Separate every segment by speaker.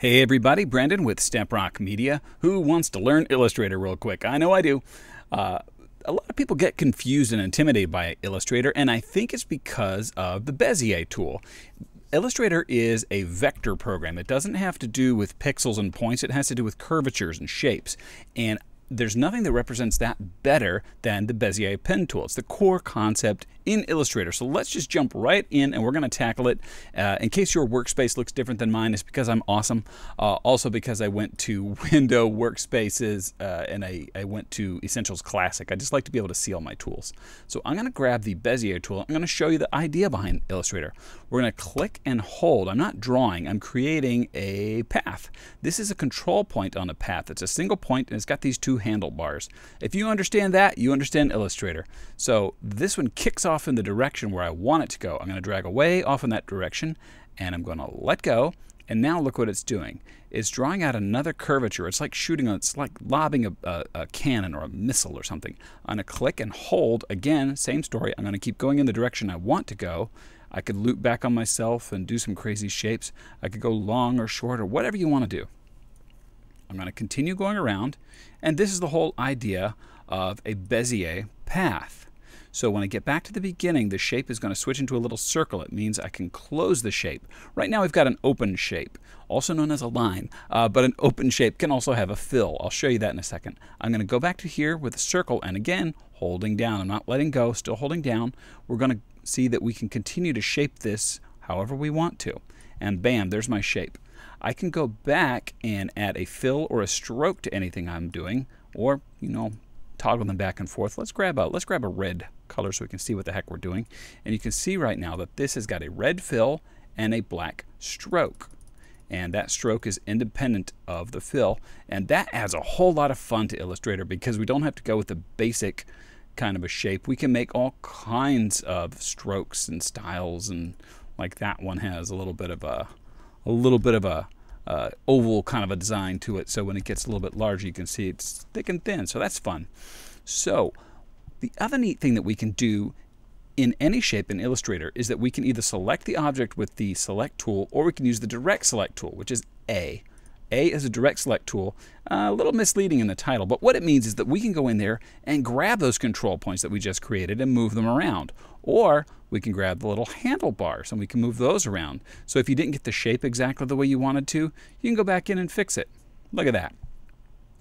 Speaker 1: Hey everybody, Brandon with Steprock Media. Who wants to learn Illustrator real quick? I know I do. A lot of people get confused and intimidated by Illustrator, and I think it's because of the Bezier tool. Illustrator is a vector program. It doesn't have to do with pixels and points. It has to do with curvatures and shapes. And there's nothing that represents that better than the Bezier pen tool. It's the core concept in Illustrator. So let's just jump right in and we're going to tackle it. In case your workspace looks different than mine, it's because I'm awesome. Also because I went to Window Workspaces and I went to Essentials Classic. I just like to be able to see all my tools. So I'm going to grab the Bezier tool. I'm going to show you the idea behind Illustrator. We're going to click and hold. I'm not drawing. I'm creating a path. This is a control point on a path. It's a single point and it's got these two handlebars. If you understand that, you understand Illustrator. So this one kicks off in the direction where I want it to go. I'm going to drag away off in that direction and I'm going to let go. And now look what it's doing. It's drawing out another curvature. It's like it's like lobbing a cannon or a missile or something. I'm going to click and hold. Again, same story. I'm going to keep going in the direction I want to go. I could loop back on myself and do some crazy shapes. I could go long or short or whatever you want to do. I'm going to continue going around, and this is the whole idea of a Bezier path. So when I get back to the beginning, the shape is going to switch into a little circle. It means I can close the shape. Right now we've got an open shape, also known as a line, but an open shape can also have a fill. I'll show you that in a second. I'm going to go back to here with a circle, and again, holding down. I'm not letting go, still holding down. We're going to see that we can continue to shape this however we want to. And bam, there's my shape. I can go back and add a fill or a stroke to anything I'm doing, or, toggle them back and forth. Let's grab a red color so we can see what the heck we're doing. And you can see right now that this has got a red fill and a black stroke. And that stroke is independent of the fill. And that adds a whole lot of fun to Illustrator because we don't have to go with the basic kind of a shape. We can make all kinds of strokes and styles, and like that one has a little bit of a oval kind of a design to it, so when it gets a little bit larger you can see it's thick and thin, so that's fun. So the other neat thing that we can do in any shape in Illustrator is that we can either select the object with the select tool, or we can use the direct select tool, which is A. A is a direct select tool. A little misleading in the title, but what it means is that we can go in there and grab those control points that we just created and move them around. Or we can grab the little handlebars and we can move those around. So if you didn't get the shape exactly the way you wanted to, you can go back in and fix it. Look at that.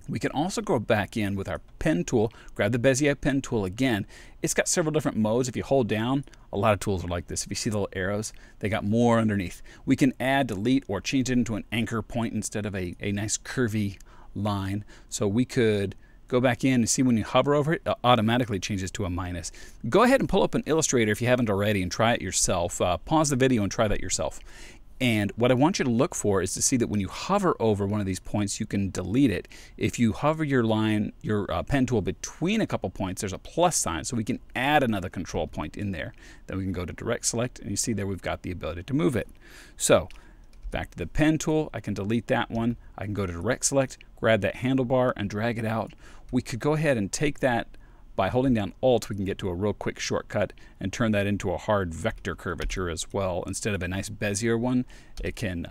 Speaker 1: We can also go back in with our pen tool, grab the Bezier pen tool again. It's got several different modes. If you hold down, a lot of tools are like this. If you see the little arrows, they got more underneath. We can add, delete, or change it into an anchor point instead of a nice curvy line. So we could go back in and see when you hover over it, it automatically changes to a minus. Go ahead and pull up an Illustrator if you haven't already and try it yourself. Pause the video and try that yourself. And what I want you to look for is to see that when you hover over one of these points, you can delete it. If you hover your pen tool between a couple points, there's a plus sign, so we can add another control point in there. Then we can go to direct select, and you see there we've got the ability to move it. So back to the pen tool, I can delete that one. I can go to direct select, grab that handlebar and drag it out. We could go ahead and take that. By holding down Alt, we can get to a real quick shortcut and turn that into a hard vector curvature as well. Instead of a nice Bezier one, it can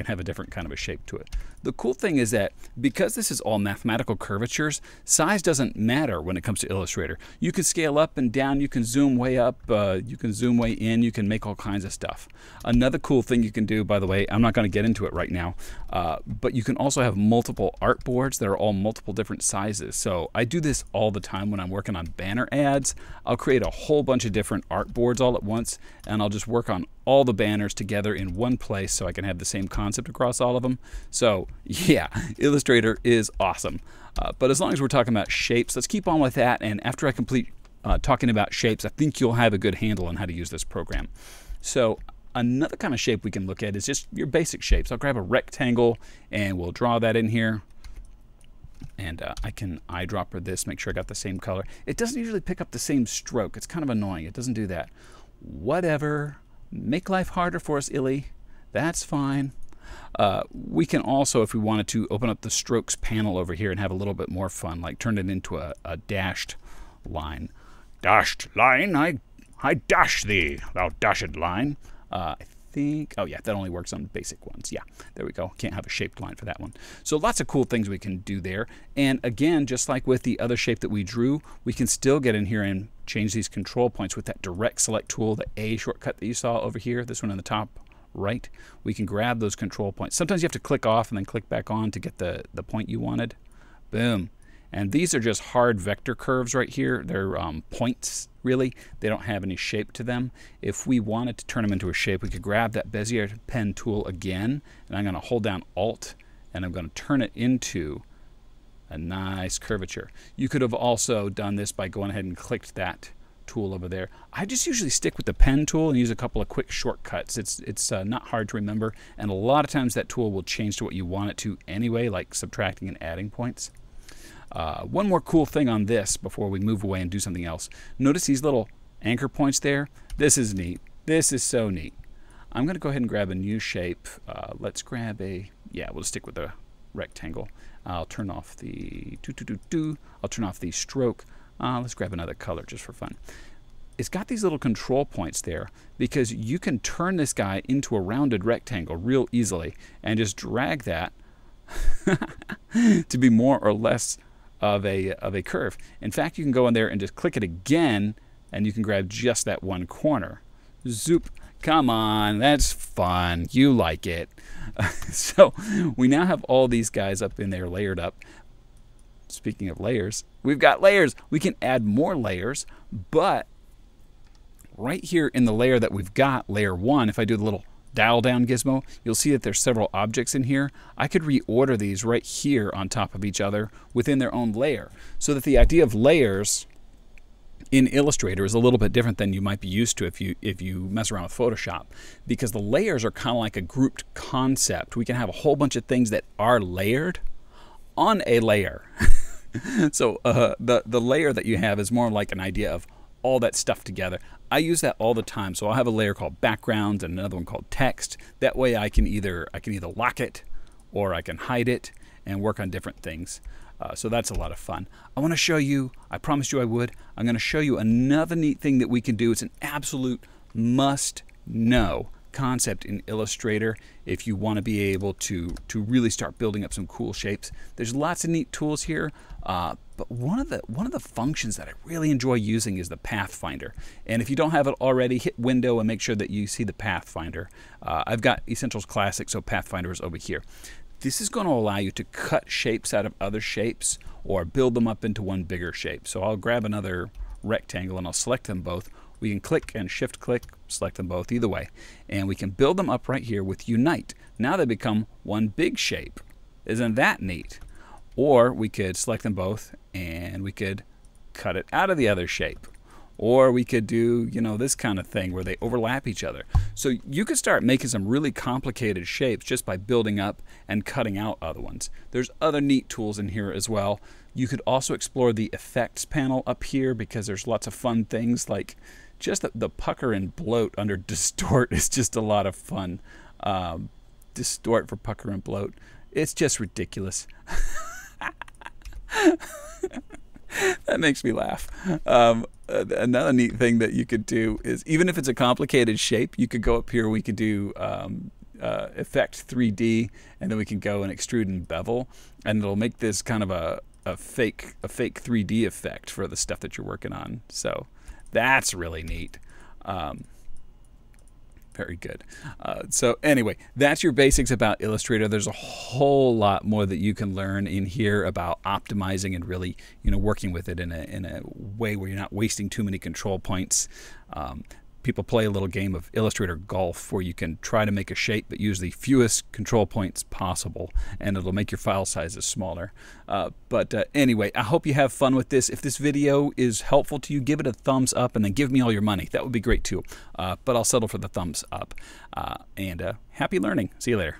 Speaker 1: have a different kind of a shape to it. The cool thing is that because this is all mathematical curvatures, size doesn't matter when it comes to Illustrator. You can scale up and down, you can zoom way up, you can zoom way in, you can make all kinds of stuff. Another cool thing you can do, by the way, I'm not going to get into it right now, but you can also have multiple artboards that are all multiple different sizes. So I do this all the time when I'm working on banner ads. I'll create a whole bunch of different artboards all at once, and I'll just work on all the banners together in one place so I can have the same concept across all of them. So yeah, Illustrator is awesome. But as long as we're talking about shapes, let's keep on with that, and after I complete talking about shapes, I think you'll have a good handle on how to use this program. So another kind of shape we can look at is just your basic shapes. I'll grab a rectangle and we'll draw that in here. And I can eyedropper this, make sure I got the same color. It doesn't usually pick up the same stroke. It's kind of annoying. It doesn't do that. Whatever. Make life harder for us, Illy. That's fine. We can also, if we wanted to, open up the strokes panel over here and have a little bit more fun, like turn it into a dashed line. Dashed line, I dash thee, thou dashed line. I think, oh yeah, that only works on basic ones. Yeah, there we go. Can't have a shaped line for that one. So lots of cool things we can do there. And again, just like with the other shape that we drew, we can still get in here and change these control points with that direct select tool, the A shortcut that you saw over here, this one on the top right. We can grab those control points. Sometimes you have to click off and then click back on to get the point you wanted. Boom. And these are just hard vector curves right here. They're points, really. They don't have any shape to them. If we wanted to turn them into a shape, we could grab that Bezier pen tool again, and I'm going to hold down Alt, and I'm going to turn it into a nice curvature. You could have also done this by going ahead and clicked that tool over there. I just usually stick with the pen tool and use a couple of quick shortcuts. It's not hard to remember, and a lot of times that tool will change to what you want it to anyway, like subtracting and adding points. One more cool thing on this before we move away and do something else. Notice these little anchor points there? This is neat. This is so neat. I'm going to go ahead and grab a new shape. Let's grab we'll stick with the rectangle. I'll turn off the I'll turn off the stroke. Let's grab another color just for fun. It's got these little control points there because you can turn this guy into a rounded rectangle real easily and just drag that to be more or less of a curve. In fact, you can go in there and just click it again, and you can grab just that one corner. Zoop. Come on, that's fun. You like it. So we now have all these guys up in there layered up. Speaking of layers, we've got layers. We can add more layers, but right here in the layer that we've got, layer 1, if I do the little dial down gizmo, you'll see that there's several objects in here. I could reorder these right here on top of each other within their own layer, so that the idea of layers in Illustrator is a little bit different than you might be used to if you mess around with Photoshop, because the layers are kind of like a grouped concept. We can have a whole bunch of things that are layered on a layer. So the layer that you have is more like an idea of all that stuff together. I use that all the time. So I'll have a layer called background and another one called text. That way I can either lock it or I can hide it and work on different things. So that's a lot of fun. I want to show you, I promised you I would, I'm going to show you another neat thing that we can do. It's an absolute must-know concept in Illustrator if you want to be able to really start building up some cool shapes. There's lots of neat tools here, but one of the functions that I really enjoy using is the Path Finder. And if you don't have it already, hit Window and make sure that you see the Path Finder. I've got Essentials Classic, so Path Finder is over here. This is going to allow you to cut shapes out of other shapes or build them up into one bigger shape. So I'll grab another rectangle and I'll select them both. We can click and shift click, select them both either way. And we can build them up right here with Unite. Now they become one big shape. Isn't that neat? Or we could select them both and we could cut it out of the other shape. Or we could do, this kind of thing where they overlap each other. So you could start making some really complicated shapes just by building up and cutting out other ones. There's other neat tools in here as well. You could also explore the effects panel up here because there's lots of fun things like just the pucker and bloat under distort is just a lot of fun. Distort for pucker and bloat. It's just ridiculous. That makes me laugh. Another neat thing that you could do is, even if it's a complicated shape, you could go up here, we could do Effect 3D, and then we can go and extrude and bevel, and it'll make this kind of a fake 3D effect for the stuff that you're working on. So that's really neat. Very good. So anyway, that's your basics about Illustrator. There's a whole lot more that you can learn in here about optimizing and really, working with it in a way where you're not wasting too many control points. People play a little game of Illustrator golf where you can try to make a shape but use the fewest control points possible, and it'll make your file sizes smaller. Anyway, I hope you have fun with this. If this video is helpful to you, give it a thumbs up and then give me all your money. That would be great too. But I'll settle for the thumbs up. And happy learning. See you later.